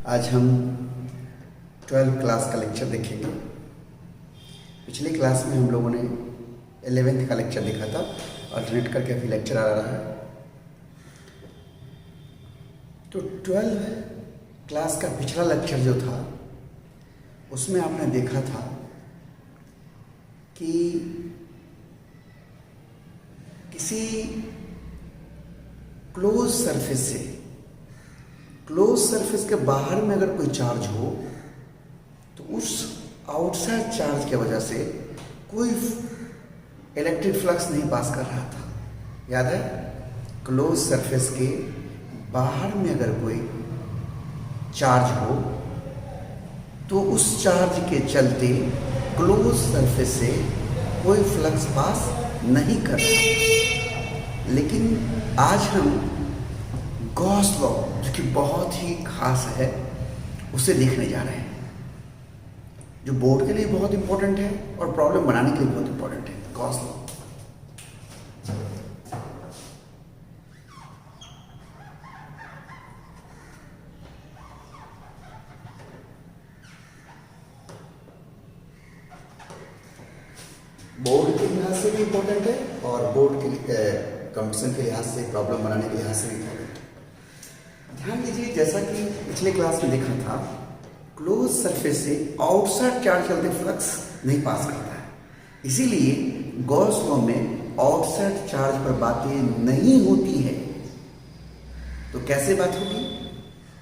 आज हम 12th class का लेक्चर देखेंगे। पिछली क्लास में हम लोगों ने 11th का लेक्चर देखा था, अल्टरनेट करके अभी लेक्चर आ रहा है। तो 12th क्लास का पिछला लेक्चर जो था उसमें आपने देखा था कि किसी क्लोज सरफेस के बाहर में अगर कोई चार्ज हो तो उस आउटसाइड चार्ज की वजह से कोई इलेक्ट्रिक फ्लक्स नहीं पास कर रहा था। याद है, क्लोज सरफेस के बाहर में अगर कोई चार्ज हो तो उस चार्ज के चलते क्लोज सरफेस से कोई फ्लक्स पास नहीं कर रहा। लेकिन आज हम गॉस लॉ, जो कि बहुत ही खास है, उसे देखने जा रहे हैं, जो बोर्ड के लिए बहुत इंपॉर्टेंट है और प्रॉब्लम बनाने के लिए बहुत इंपॉर्टेंट है। गॉस लॉ बोर्ड के लिहाज से भी इंपॉर्टेंट है और बोर्ड के कंपटीशन के लिहाज से, प्रॉब्लम बनाने के लिहाज से भी इंपॉर्टेंट है। ध्यान दीजिए, जैसा कि पिछले क्लास में देखा था, क्लोज सरफेस से आउटसाइड चार्ज चलते फ्लक्स नहीं पास करता है। इसीलिए गॉस लॉ में आउटसाइड चार्ज पर बातें नहीं होती है। तो कैसे बात होगी?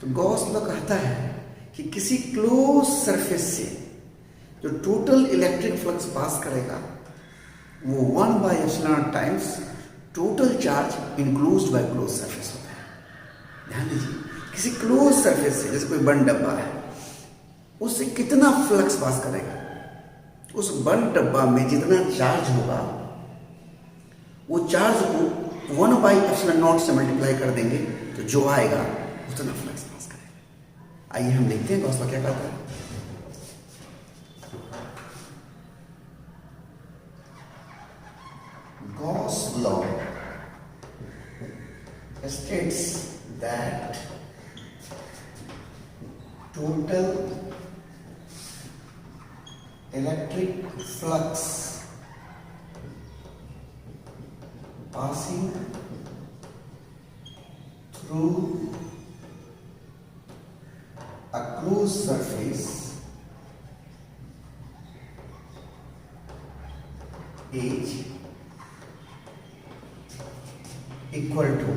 तो गॉस लॉ कहता है कि किसी क्लोज सरफेस से जो टोटल इलेक्ट्रिक फ्लक्स पास करेगा वो 1/ε times total charge enclosed by close surface होता है। ध्यान दीजिए, किसी क्लोज सरफेस से, जैसे कोई बंद डब्बा है, उससे कितना फ्लक्स पास करेगा, उस बंद डब्बा में जितना चार्ज होगा वो चार्ज को 1/ε0 से मल्टीप्लाई कर देंगे तो जो आएगा उतना फ्लक्स पास करेगा। आइए हम देखते हैं गॉस लॉ क्या कहता है। Gauss law states that total electric flux passing through a closed surface is equal to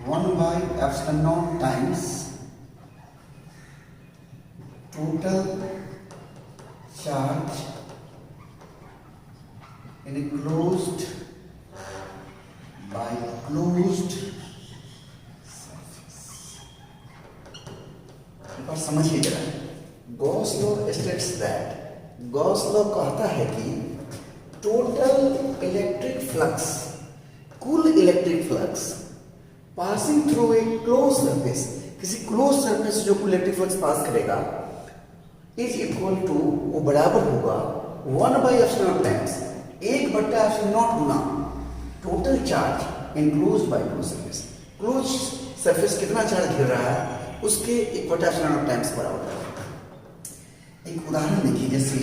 1/ε0 times total charge enclosed by closed surface। एक बार समझिए जरा, Gauss law states that, Gauss law कहता है कि टोटल इलेक्ट्रिक फ्लक्स, कुल electric flux passing through a close surface, किसी close surface से जो कुल इलेक्ट्रिक फ्लक्स पास करेगा, इज इक्वल टू, वो बराबर होगा 1/ε टाइम्स 1/ε0 गुना total charge enclosed by close surface. Close surface कितना चार्ज घेर रहा है उसके 1/ε0 टाइम्स बराबर है। एक उदाहरण देखिए, जैसे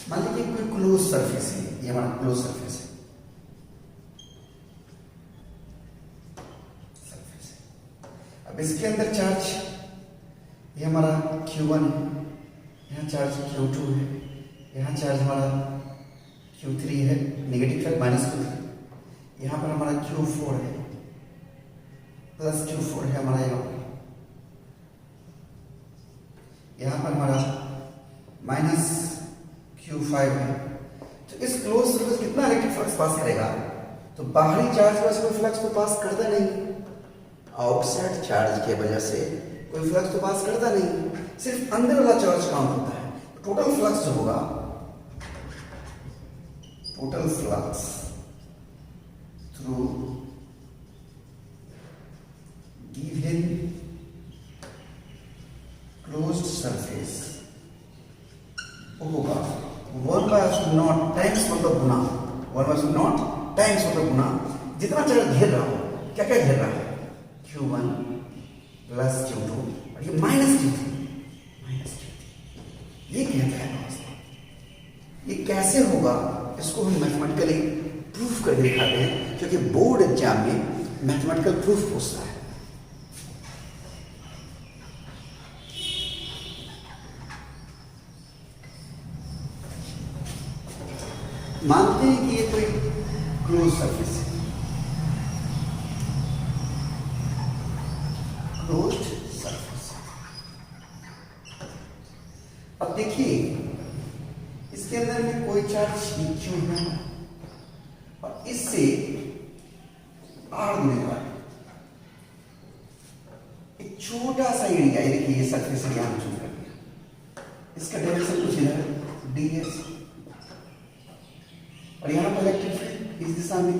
मान लीजिए कोई क्लोज सरफेस है, ये हमारा क्लोज सरफेस है, अब इसके अंदर चार्ज, ये हमारा Q1 है, यहाँ चार्ज Q2 है, यहाँ चार्ज हमारा Q3 है, नेगेटिव चार्ज -Q3, यहाँ पर हमारा Q4 है, प्लस Q4 है हमारा, यहाँ पर हमारा -Q5 है। तो इस क्लोज सरफेस कितना इलेक्ट्रिक फ्लक्स पास करेगा? तो बाहरी चार्ज पर कोई फ्लक्स तो पास करता नहीं, आउटसाइड चार्ज की वजह से कोई फ्लक्स तो पास करता नहीं, सिर्फ अंदर वाला चार्ज काम होता है। टोटल फ्लक्स जो होगा, total flux through given closed surface होगा 1/ε0 टाइम्स मतलब गुना, 1/ε0 टाइम्स मतलब गुना जितना चार्ज घेर रहा हो क्या क्या घेर रहा है, Q1 प्लस Q2 और ये माइनस Q3, ये कहता है लॉस। ये कैसे होगा इसको हम मैथमेटिकली प्रूफ करके दिखाते हैं, क्योंकि बोर्ड एग्जाम में मैथमेटिकल प्रूफ पूछता है। मानते हैं कि ये कोई क्लोज सरफेस है, क्लोज्ड सरफेस। अब देखिए इसके अंदर में कोई चार्ज क्यों है और इससे आर दूरी पर एक छोटा सा एरिया, देखिए ये सरफेस एरिया हम चूज कर दिया, इसका डायरेक्शन कुछ इधर ds और यहां पर इलेक्ट्रिक फील्ड इस दिशा में E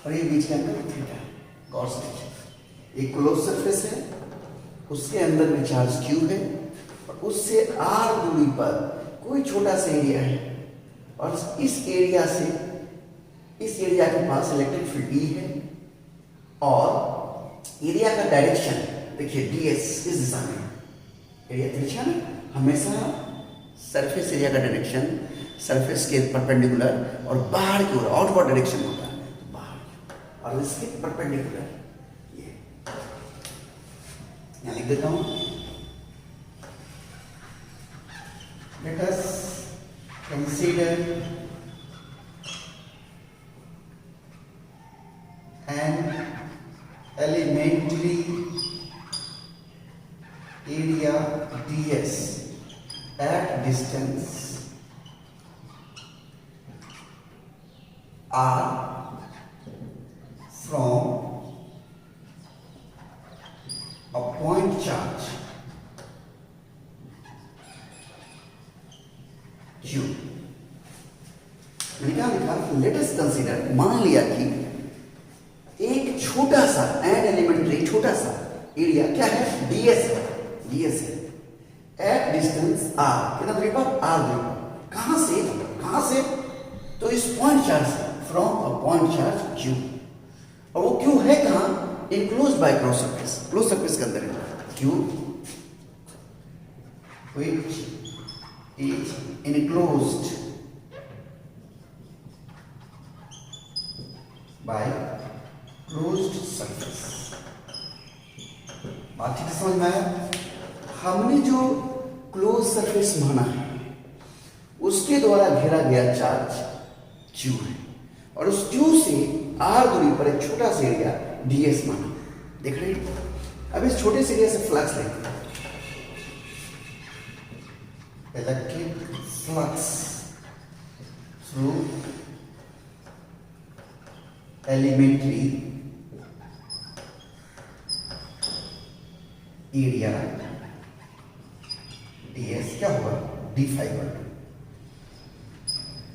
और ये बीच के अंदर थीटा। गौर से देखिए एक क्लोज सरफेस है, उसके अंदर में चार्ज Q है और उससे R दूरी पर कोई छोटा सा एरिया है और इस एरिया से इस एरिया के पास इलेक्ट्रिक फील्ड E है और एरिया का डायरेक्शन देखिए ds इस दिशा में, एरिया तिरछा ना, हमेशा सरफेस एरिया का डायरेक्शन सरफेस के परपेंडिकुलर और बाहर की ओर आउटवर्ड डायरेक्शन होता है, बाहर और इसके परपेंडिकुलर। ये यहां लिख देता हूं, let us consider an elementary area ds at distance R from a point charge Q। मैंने क्या लिखा, लेट अस कंसीडर, मान लिया कि एक छोटा सा एन एलिमेंट्री छोटा सा एरिया क्या है, ds है एट डिस्टेंस R, कितना दूरी पर, R दूरी पर। कहां से तो इस पॉइंट चार्ज से, from a point charge Q, और वो Q है कहां, enclosed by close surface, close surface के अंदर है Q which is enclosed by closed surface। बात ठीक समझ में आया? हमने जो क्लोज सरफेस माना है उसके द्वारा घेरा गया चार्ज Q है और उस Q से R दूरी पर एक छोटा सा एरिया ds माना, देख रहे हैं। अब इस छोटे से एरिया से फ्लक्स लेते हैं, electric flux through elementary area ds क्या होगा, d phi पर।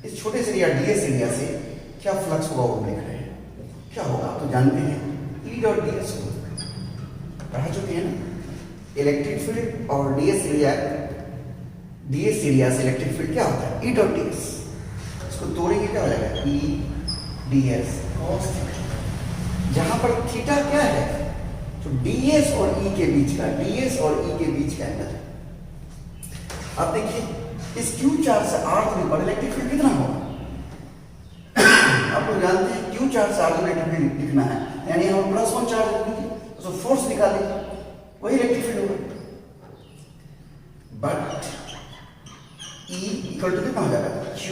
इस छोटे से एरिया ds एरिया से क्या फ्लक्स होगा वो देख रहे हैं, क्या होगा आप तो जानते हैं, E डॉट ds पढ़ा चुके हैं ना। इलेक्ट्रिक फील्ड और ds एरिया से इलेक्ट्रिक फील्ड क्या होता है, E डॉट ds। इसको तोड़ेंगे क्या हो जाएगा, E ds cos थीटा। जहां पर थीटा क्या है, तो ds और E के बीच का, ds और E के बीच का एंगल है। अब देखिए इस Q चार्ज से R दूरी पर इलेक्ट्रिक फील्ड कितना होगा, आप लोग जानते हैं Q चार्ज से R दूरी इलेक्ट्रिक फील्ड लिखना है, यानी हम +1 चार्ज रखेंगे तो फोर्स निकालेंगे, वही इलेक्ट्रिक फील्ड होगा। बट E इक्वल टू कितना हो जाएगा, Q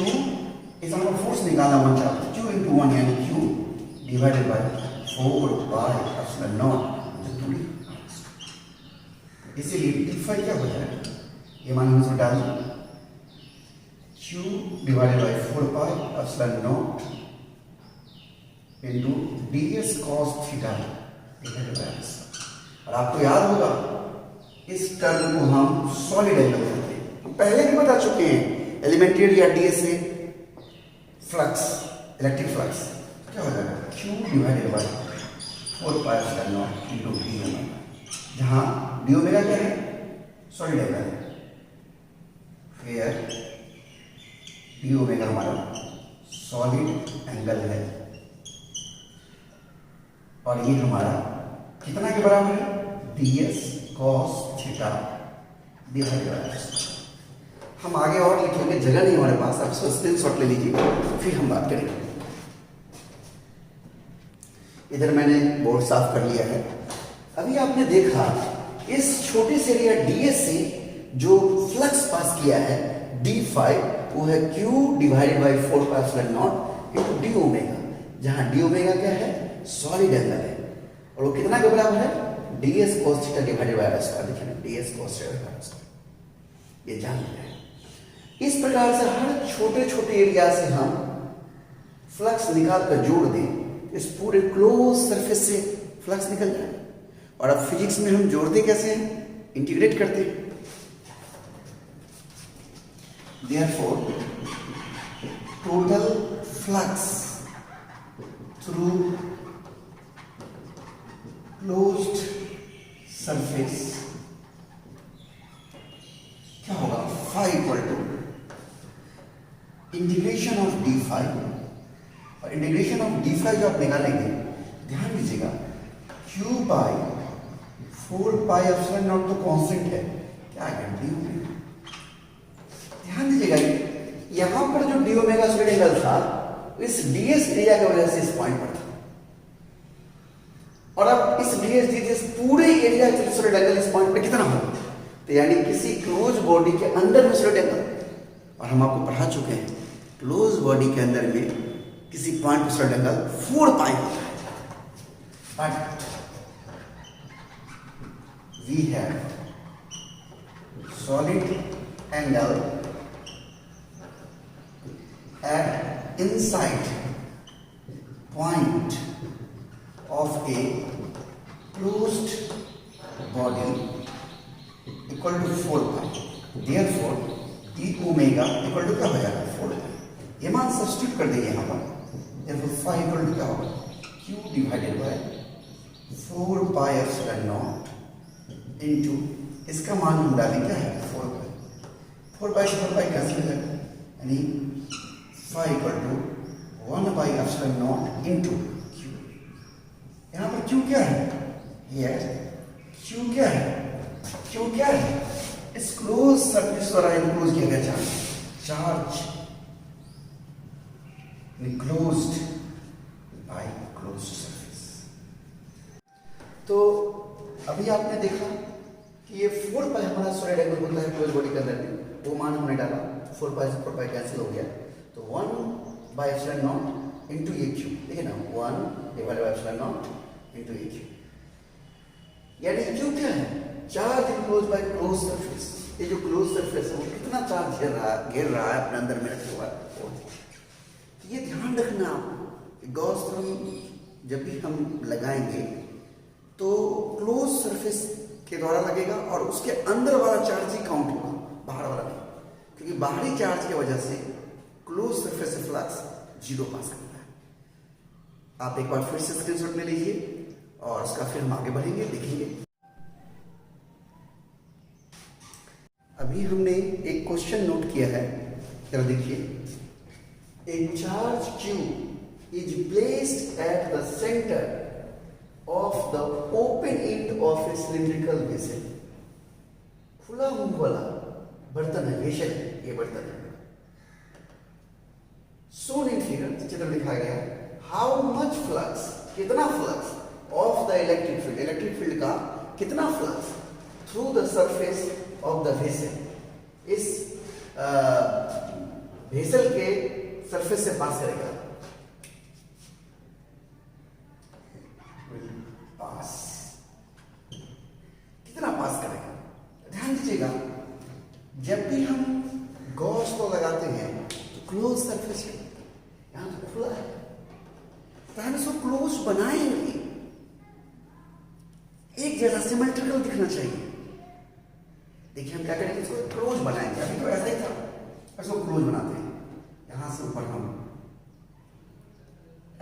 इस हमको फोर्स निकालना 1 चार्ज, Q into 1 यानी Q divided by 4 pi epsilon not दूरी। इसीलिए d phi क्या हो जाएगा, ये मान हम डाल Q divided by 4 pi epsilon not into ds cos theta divided by s। और आपको याद होगा इस टर्म को हम सॉलिड एंगल कहते हैं, पहले भी बता चुके हैं। एलिमेंट्री एरिया ds से फ्लक्स, इलेक्ट्रिक फ्लक्स क्या हो जाएगा, Q divided by 4 pi epsilon not into d omega, जहां d ओमेगा क्या है, सॉलिड एंगल है, फिर d ओमेगा हमारा सॉलिड एंगल है। और ये हमारा कितना के बराबर है, ds cos theta divided by s। हम आगे और लिखेंगे, जगह नहीं हमारे पास, आप स्क्रीनशॉट ले लीजिए, फिर हम बात करेंगे। इधर मैंने बोर्ड साफ कर लिया है। अभी आपने देखा इस छोटे से एरिया ds से जो फ्लक्स पास किया है d फाई, वो है q divided by 4 pi epsilon not into d omega, जहां d ओमेगा क्या है, सॉलिड एंगल है, और वो कितना के बराबर है, ds cos theta divided by r square. देखिए ds cos theta divided by r square, ये जान लिया है। इस प्रकार से हर छोटे छोटे एरिया से हम फ्लक्स निकाल कर जोड़ दें, इस पूरे क्लोज सरफेस से फ्लक्स निकल जाए। और अब फिजिक्स में हम जोड़ते कैसे हैं, इंटीग्रेट करते हैं। Therefore, total flux through closed surface क्या होगा, phi equal to integration of d phi, और इंटीग्रेशन ऑफ डी फाई जो आप निकालेंगे, ध्यान दीजिएगा q by 4 pi epsilon naught तो कांस्टेंट है, क्या है डी ओमेगा। ध्यान दीजिएगा यहां पर जो डी ओमेगा सॉलिड एंगल था, इस ds एरिया की वजह से इस पॉइंट पर था, और अब इस ds पूरे एरिया के सॉलिड एंगल इस पॉइंट पर कितना होगा, तो यानी किसी क्लोज बॉडी के अंदर में सॉलिड एंगल, और हम आपको पढ़ा चुके हैं क्लोज बॉडी के अंदर में किसी पॉइंट पर सॉलिड एंगल 4 पाई होता है। But we have solid angle at inside point of a closed body equal to 4 pi. Therefore, d omega equal to क्या हो जाएगा, 4 pi। ये मान सब्स्टिट्यूट कर देंगे यहाँ पर। Therefore, phi equal to क्या होगा, q divided by 4 pi epsilon naught into इसका मान हम डालेंगे क्या है, 4 pi। 4 pi से 4 pi कैंसिल हो जाएगा, यानी phi equal to 1 by epsilon naught into q। यहाँ पर q क्या है, ये q क्या है, q क्या है, इस क्लोज सरफेस द्वारा इनक्लोज किया गया charge enclosed by closed surface। तो अभी आपने देखा कि ये 4 पाई हमारा सॉलिड एंगल होता है क्लोज बॉडी के अंदर में, वो मान हमने डाला, 4 पाई से 4 पाई कैंसिल हो गया, तो 1 बाई एप्सिलॉन नॉट इनटू ये क्यू, देखिए ना 1 divided by epsilon not into ये क्यू, यानी क्यू क्या है, charge enclose by close surface. ये जो क्लोज सरफेस है वो कितना चार्ज घेर रहा है अपने अंदर में रखे हुआ है। ये ध्यान रखना आपको, गॉस थ्योरम जब भी हम लगाएंगे तो क्लोज सरफेस के द्वारा लगेगा और उसके अंदर वाला चार्ज ही काउंट होगा, बाहर वाला नहीं, क्योंकि बाहरी चार्ज की वजह से क्लोज सरफेस से फ्लक्स 0 पास करता है। आप एक बार फिर से स्क्रीनशॉट ले लीजिए और उसका फिर हम आगे बढ़ेंगे, देखेंगे। अभी हमने एक क्वेश्चन नोट किया है, जरा देखिए। A charge Q is placed at the center of the open end of a cylindrical vessel। खुला मुंह वाला बर्तन है, वेसल है, ये बर्तन है। Shown in figure, चित्र दिखाया गया है, how much flux, कितना flux of the electric field, electric field का कितना flux through the surface of the vessel, इस वेसल के सरफेस से पास करेगा, पास, कितना पास करेगा। ध्यान दीजिएगा, जब भी हम गॉस को लगाते हैं तो क्लोज सरफेस है, यहां तो खुला है, तो हम इसको क्लोज बनाएंगे, एक जगह सिमेट्रिकल दिखना चाहिए। देखिए हम क्या करेंगे, इसको क्लोज बनाएंगे। अभी तो ऐसा ही था, इसको क्लोज बनाते हैं, यहां से ऊपर हम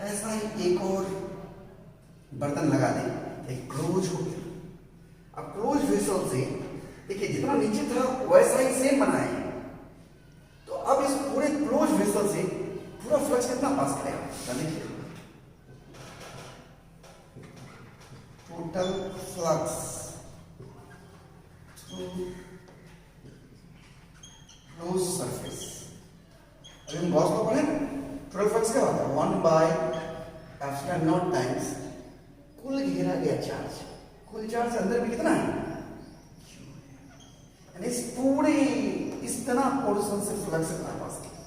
ऐसा ही एक और बर्तन लगा दें, एक क्लोज हो गया। अब क्लोज वेसल से देखिए जितना नीचे था वैसा ही सेम बनाए, तो अब इस पूरे क्लोज वेसल से पूरा फ्लक्स कितना पास करेगा, देखिए total flux through closed surface. अभी हम गॉस को पढ़े ना, टोटल फ्लक्स क्या होता है? 1/ε0 टाइम्स कुल घेरा गया चार्ज। कुल चार्ज अंदर भी कितना है? यानी इस पूरे इतना पोर्शन से फ्लक्स इतना पास किया।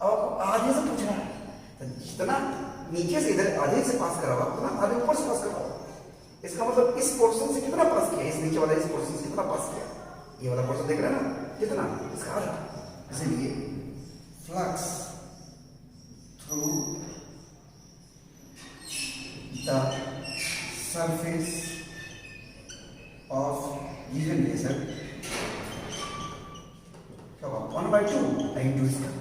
अब आपको आधे से पूछ रहा है, तो जितना नीचे से इधर आधे से पास करा हुआ उतना आधे ऊपर से पास करा हुआ। इसका मतलब इस पोर्शन से कितना पास किया? इस नीचे वाला इस पोर्शन से कितना पास किया? ये वाला पोर्शन देख रहे हैं ना, कितना? इसका आधा। इसलिए flux through the surface of given ledger क्या होगा? 1/2 इंटू इसका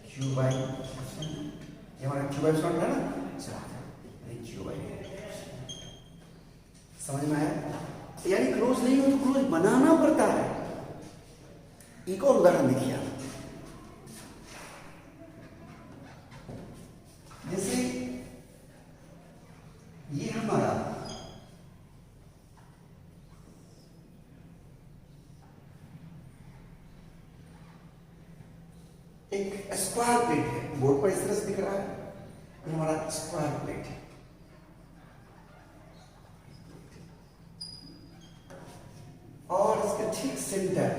क्यू बाई, ये हमारा क्यू बाई स्टॉन्ड है ना, क्यू बाई। समझ में आया? यानी क्लोज नहीं हो तो क्लोज बनाना पड़ता है। एक और उदाहरण देखिए आप, जैसे ये हमारा एक स्क्वायर प्लेट है, बोर्ड पर इस तरह से दिख रहा है, ये हमारा स्क्वायर प्लेट है। और इसका ठीक सेंटर,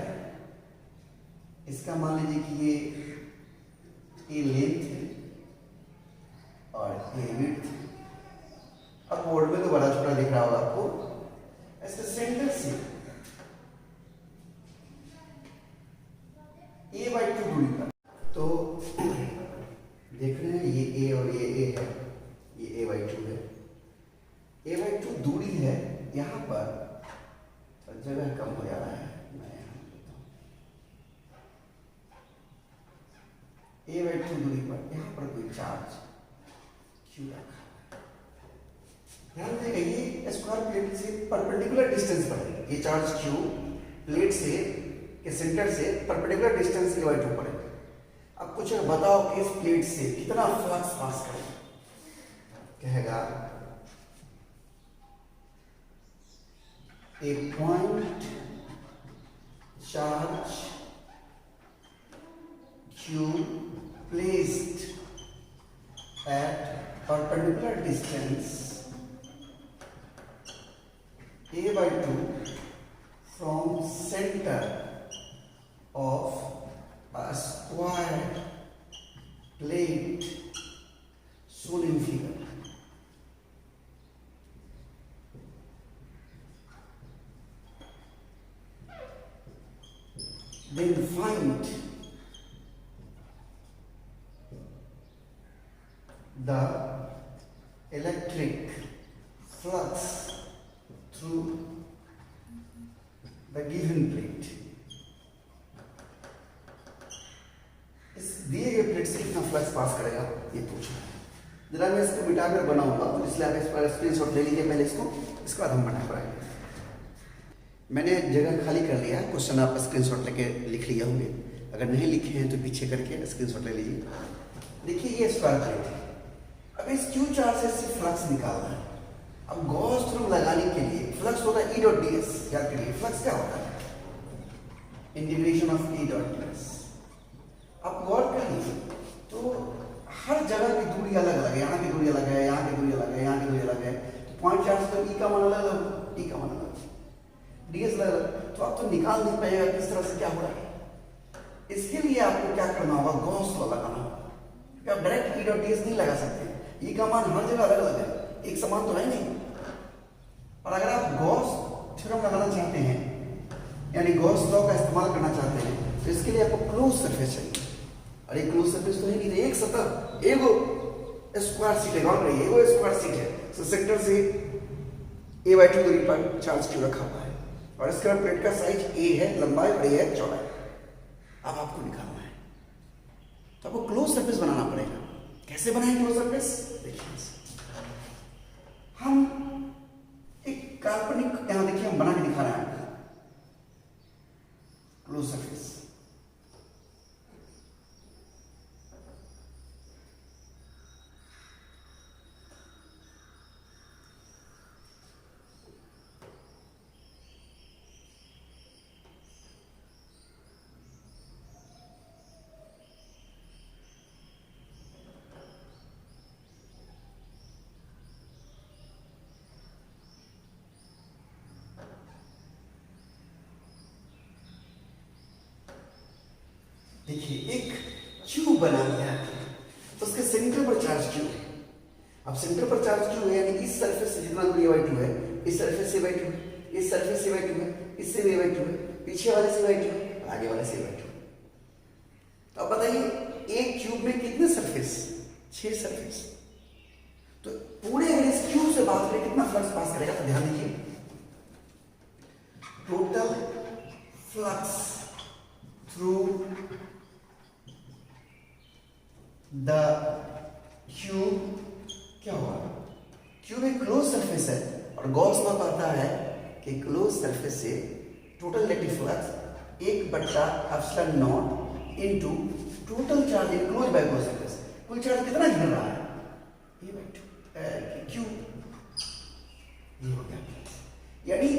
इसका मान लीजिए कि ये लेंथ है और ये विड्थ। अब बोर्ड में तो बड़ा छोटा दिख रहा होगा आपको। इसके सेंटर से a/2 दूरी पर, तो देख रहे हैं ये a और ये a है, ये a/2 है। a/2 दूरी है, यहाँ पर जगह कम हो जा रहा है, मैं यहाँ लेता हूँ। a/2 दूरी पर यहाँ पर कोई चार्ज q रखा। ध्यान देगा ये स्क्वायर प्लेट से परपेंडिकुलर डिस्टेंस पर है। ये चार्ज q प्लेट से के सेंटर से परपेंडिकुलर डिस्टेंस a/2 पर है। अब कुछ बताओ कि इस प्लेट से कितना फ्लक्स पास करेगा? कहेगा a point charge q placed at perpendicular distance a/2 from center of a square plate shown in figure. Then find the electric flux through the given plate. इस दिए गए प्लेट से कितना flux pass करेगा ये पूछना है। जरा मैं इसको मिटाकर बनाऊंगा, तो इसलिए आप इस पर स्क्रीनशॉट ले लीजिए पहले इसको, इसके बाद हम बना पाएंगे। मैंने जगह खाली कर लिया है, क्वेश्चन आप स्क्रीनशॉट लेके लिख लिए होंगे। अगर नहीं लिखे हैं तो पीछे करके स्क्रीनशॉट ले लीजिए। देखिए ये स्क्वायर प्लेट है। अब इस क्यू चार्ज से फ्लक्स निकालना है। अब गॉस थ्योरम लगाने के लिए फ्लक्स होता है E.ds। याद करिए फ्लक्स क्या होता है? Integration of E.ds। अब गौर करिए तो हर जगह की दूरी अलग अलग है। यहाँ की दूरी अलग है, यहाँ की दूरी अलग है, यहाँ की दूरी अलग है। तो पॉइंट चार्ज तो E का मान अलग, T का मान अलग, ds अलग। तो आप तो निकाल नहीं पाएगा किस तरह से क्या हो रहा है। इसके लिए आपको क्या करना होगा? गॉस लॉ लगाना होगा। आप डायरेक्ट E.ds नहीं लगा सकते। E का मान हर जगह अलग अलग है, एक समान तो है नहीं। और अगर आप गॉस थ्योरम लगाना चाहते हैं, यानी गॉस लॉ का इस्तेमाल करना चाहते हैं, तो इसके लिए आपको क्लोज सरफेस चाहिए। और एक क्लोज सरफेस तो है नहीं, एक सतह, एगो स्क्वायर सीट है। गौर करिए एगो स्क्वायर सीट है। तो सेंटर से a/2 दूरी पर चार्ज क्यू रखा हुआ है और इसका प्लेट का साइज a है, लंबाई, और a है चौड़ाई। अब आपको निकालना है, तो आपको क्लोज सरफेस बनाना पड़ेगा। कैसे बनाएंगे क्लोज सरफेस? देखिए हम एक काल्पनिक, यहां देखिए हम बना के दिखा रहे हैं आपको क्लोज सरफेस। देखिए एक क्यूब बना लिया है, उसके सेंटर पर चार्ज क्यू है। अब सेंटर पर चार्ज क्यू है, यानी इस सरफेस से जितना दूरी y2 है, इस सरफेस से y2 है, इस सरफेस से y2 है, इससे भी y2 है, पीछे वाले से y2 है, आगे वाले से y2 है। तो अब बताइए एक क्यूब में कितने सरफेस? 6 सरफेस। तो पूरे अगर इस क्यूब से बात करें कितना फ्लक्स पास करेगा, तो ध्यान दीजिए total flux through the cube क्या होगा? क्यूब एक क्लोज सरफेस है और गॉस लॉ कहता है कि क्लोज सरफेस से total electric flux 1/ε0 into total charge enclose by close surface. कुल चार्ज कितना घिर रहा है? क्यूब। ये हो गया। यानी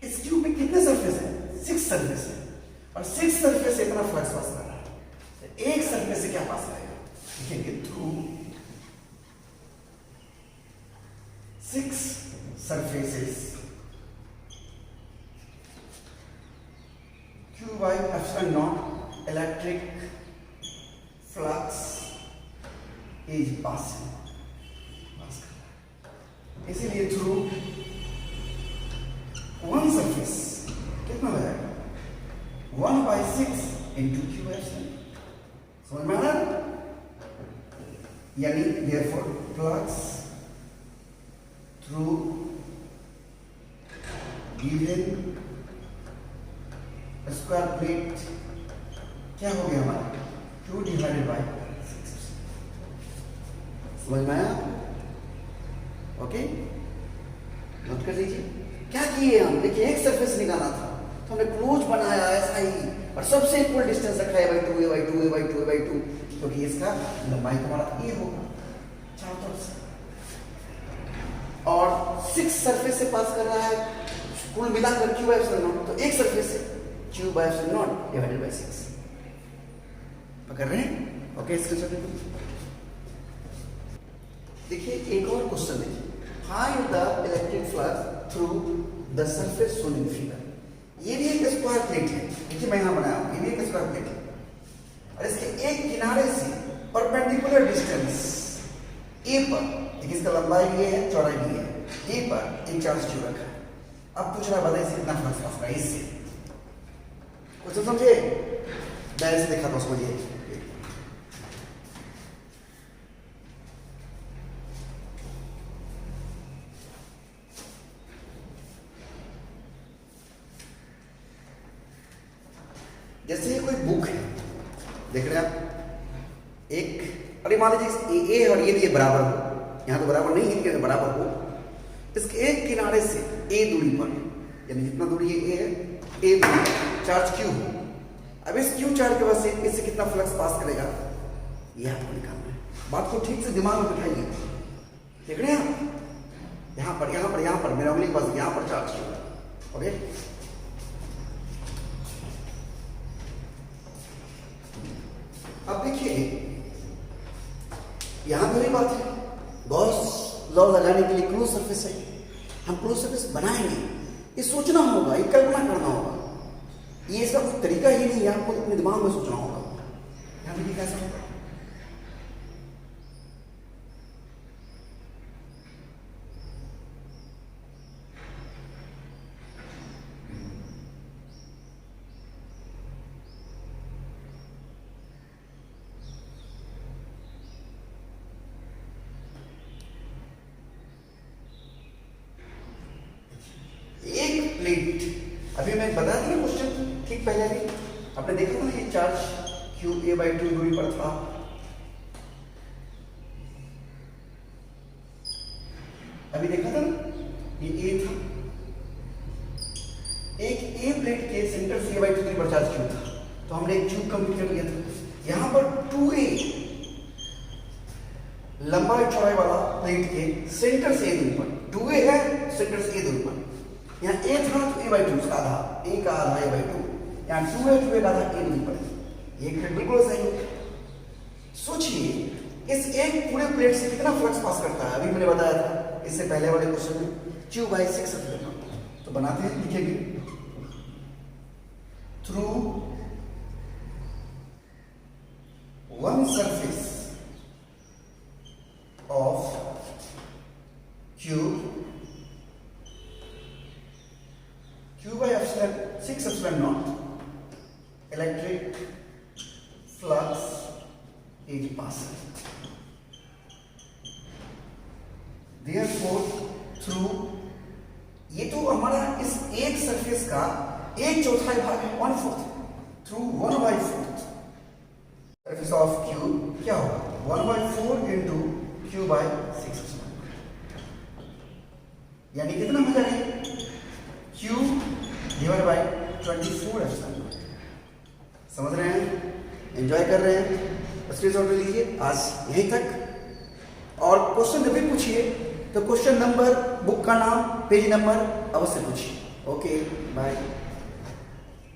इस क्यूब में कितने सरफेस है? 6 सरफेस है और 6 सरफेस से इतना फ्लक्स पास कर रहा है। तो एक सरफेस से क्या पास करेगा? लिखेंगे through 6 surfaces q by epsilon naught electric flux is passing। इसीलिए थ्रू वन सरफेस कितना हो जाएगा? 1/6 इंटू क्यू एप्सिलॉन। समझ में आ रहा है? यानी therefore flux through given square plate क्या हो गया हमारा? Q divided by 6। समझ में आया? ओके, नोट कर लीजिए। क्या किए हम? देखिए एक सरफेस निकालना था तो हमने क्लोज बनाया ऐसा ही और सबसे इक्वल डिस्टेंस रखा है by2 क्योंकि इसका लंबाई हमारा a होगा चारों तरफ से, और 6 सरफेस से पास कर रहा है कुल मिलाकर q by epsilon naught, तो एक सरफेस से q by epsilon naught divided by 6। पकड़ रहे हैं? ओके, इसके चलिए देखिए एक और क्वेश्चन देखिए। Find the electric flux through the surface shown in figure. ये भी एक स्क्वायर प्लेट है। देखिए मैं यहां बनाया हूं, ये भी एक स्क्वायर प्लेट है और इसके एक किनारे से परपेंडिकुलर डिस्टेंस a पर, देखिए इसका लंबाई ये है, चौड़ाई ये है, a पर एक चार्ज क्यू रखा है। अब पूछ रहा है बताइए कितना फ्लक्स पास कर रहा है इससे। क्वेश्चन समझे? मैं ऐसे दिखाता हूं, समझिए। जैसे ये कोई बुक है, देख रहे हैं आप, एक, अरे मान लीजिए ए और ये बराबर हो, यहाँ तो बराबर नहीं है, बराबर हो, इसके एक किनारे से ए दूरी पर, यानी जितना दूरी ये ए है, ए दूरी पर चार्ज क्यू हो। अब इस क्यू चार्ज के वजह से इससे कितना फ्लक्स पास करेगा ये आपको निकालना है। बात को ठीक से दिमाग में बिठाइए। देख रहे हैं आप, यहाँ पर मेरा उंगली के पास यहाँ पर चार्ज क्यू। ओके, अब देखिए यहां मेरी बात है, गॉस लॉ लगाने के लिए क्लोज सरफेस है, हम क्लोज सरफेस बनाएंगे। ये सोचना होगा, ये कल्पना करना होगा, ये इसका कोई तरीका ही नहीं है, आपको अपने दिमाग में सोचना होगा। यहां देखिए कैसा होगा। एक प्लेट, अभी मैं बता दिया क्वेश्चन ठीक पहले भी आपने देखा था, ये चार्ज क्यू a/2 दूरी पर था। अभी देखा था ना, ये a था, एक a प्लेट के सेंटर से a/2 दूरी पर चार्ज क्यू था, तो हमने एक क्यूब कंप्लीट कर लिया था। यहां पर 2a लंबाई चौड़ाई वाला प्लेट के सेंटर से a दूरी पर, 2a है सेंटर से a दूरी पर, यहाँ a था तो a/2 उसका आधा, a का आधा a/2, यहाँ 2 है, 2 का आधा a दूरी पर। ये बिल्कुल सही है। सोचिए इस एक पूरे प्लेट से कितना फ्लक्स पास करता है। अभी मैंने बताया था इससे पहले वाले क्वेश्चन में q/6 तो बनाते हैं, लिखेंगे through one surface of cube by epsilon 6 epsilon naught electric flux is passing. Therefore through ये तो हमारा इस एक सरफेस का एक चौथाई भाग है, 1/4, थ्रू 1/4 सरफेस ऑफ क्यूब क्या होगा 1/4 इंटू क्यू बाई 6 यानी कितना हो जाएगा क्यू डिवाइड बाई 24 एप्सिलॉन। समझ रहे हैं, एंजॉय कर रहे हैं। स्क्रीनशॉट ले लीजिए आज यहीं तक। और क्वेश्चन जब भी पूछिए तो क्वेश्चन नंबर, बुक का नाम, पेज नंबर अवश्य पूछिए। Okay bye.